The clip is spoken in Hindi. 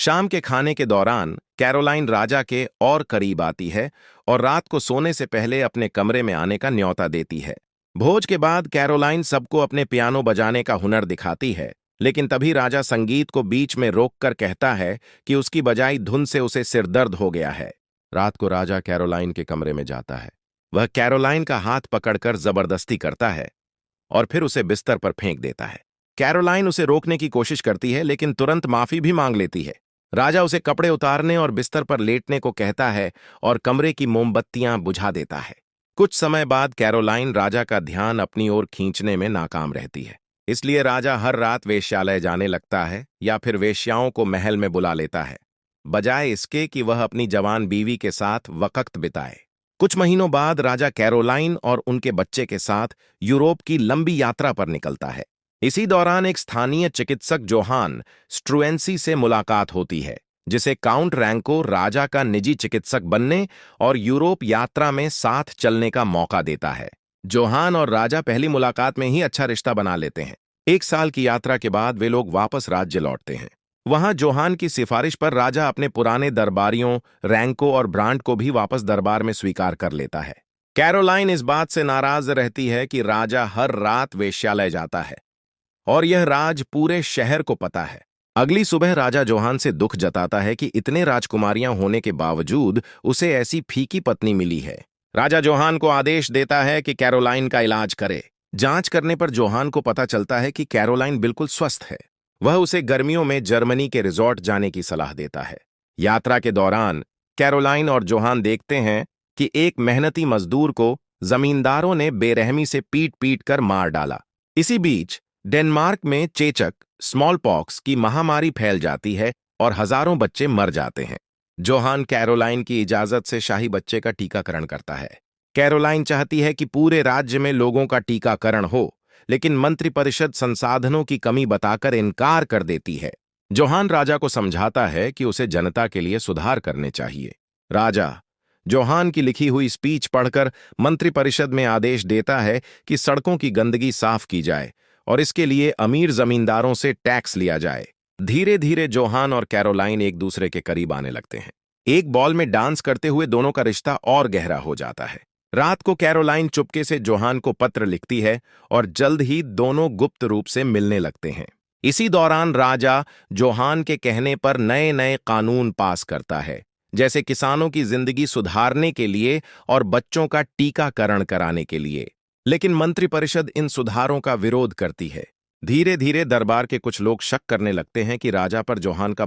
शाम के खाने के दौरान कैरोलाइन राजा के और करीब आती है और रात को सोने से पहले अपने कमरे में आने का न्योता देती है। भोज के बाद कैरोलाइन सबको अपने पियानो बजाने का हुनर दिखाती है, लेकिन तभी राजा संगीत को बीच में रोककर कहता है कि उसकी बजाई धुन से उसे सिरदर्द हो गया है। रात को राजा कैरोलाइन के कमरे में जाता है। वह कैरोलाइन का हाथ पकड़कर जबरदस्ती करता है और फिर उसे बिस्तर पर फेंक देता है। कैरोलाइन उसे रोकने की कोशिश करती है, लेकिन तुरंत माफी भी मांग लेती है। राजा उसे कपड़े उतारने और बिस्तर पर लेटने को कहता है और कमरे की मोमबत्तियां बुझा देता है। कुछ समय बाद कैरोलाइन राजा का ध्यान अपनी ओर खींचने में नाकाम रहती है। इसलिए राजा हर रात वेश्यालय जाने लगता है या फिर वेश्याओं को महल में बुला लेता है, बजाय इसके कि वह अपनी जवान बीवी के साथ वक्त बिताए। कुछ महीनों बाद राजा कैरोलाइन और उनके बच्चे के साथ यूरोप की लंबी यात्रा पर निकलता है। इसी दौरान एक स्थानीय चिकित्सक जोहान स्ट्रुएंसी से मुलाकात होती है, जिसे काउंट रैंको राजा का निजी चिकित्सक बनने और यूरोप यात्रा में साथ चलने का मौका देता है। जोहान और राजा पहली मुलाकात में ही अच्छा रिश्ता बना लेते हैं। 1 साल की यात्रा के बाद वे लोग वापस राज्य लौटते हैं। वहां जोहान की सिफारिश पर राजा अपने पुराने दरबारियों रैंको और ब्रांड को भी वापस दरबार में स्वीकार कर लेता है। कैरोलाइन इस बात से नाराज रहती है कि राजा हर रात वेश्यालय जाता है और यह राज पूरे शहर को पता है। अगली सुबह राजा जोहान से दुख जताता है कि इतने राजकुमारियां होने के बावजूद उसे ऐसी फीकी पत्नी मिली है। राजा जोहान को आदेश देता है कि कैरोलाइन का इलाज करे। जांच करने पर जोहान को पता चलता है कि कैरोलाइन बिल्कुल स्वस्थ है। वह उसे गर्मियों में जर्मनी के रिजॉर्ट जाने की सलाह देता है। यात्रा के दौरान कैरोलाइन और जोहान देखते हैं कि एक मेहनती मजदूर को जमींदारों ने बेरहमी से पीट पीट कर मार डाला। इसी बीच डेनमार्क में चेचक स्मॉल पॉक्स की महामारी फैल जाती है और हजारों बच्चे मर जाते हैं। जोहान कैरोलाइन की इजाजत से शाही बच्चे का टीकाकरण करता है। कैरोलाइन चाहती है कि पूरे राज्य में लोगों का टीकाकरण हो, लेकिन मंत्रिपरिषद संसाधनों की कमी बताकर इनकार कर देती है। जोहान राजा को समझाता है कि उसे जनता के लिए सुधार करने चाहिए। राजा जोहान की लिखी हुई स्पीच पढ़कर मंत्रिपरिषद में आदेश देता है कि सड़कों की गंदगी साफ की जाए और इसके लिए अमीर जमींदारों से टैक्स लिया जाए। धीरे धीरे जोहान और कैरोलाइन एक दूसरे के करीब आने लगते हैं। एक बॉल में डांस करते हुए दोनों का रिश्ता और गहरा हो जाता है। रात को कैरोलाइन चुपके से जोहान को पत्र लिखती है और जल्द ही दोनों गुप्त रूप से मिलने लगते हैं। इसी दौरान राजा जोहान के कहने पर नए नए कानून पास करता है, जैसे किसानों की जिंदगी सुधारने के लिए और बच्चों का टीकाकरण कराने के लिए। लेकिन मंत्रिपरिषद इन सुधारों का विरोध करती है। धीरे धीरे दरबार के कुछ लोग शक करने लगते हैं कि राजा पर जोहान का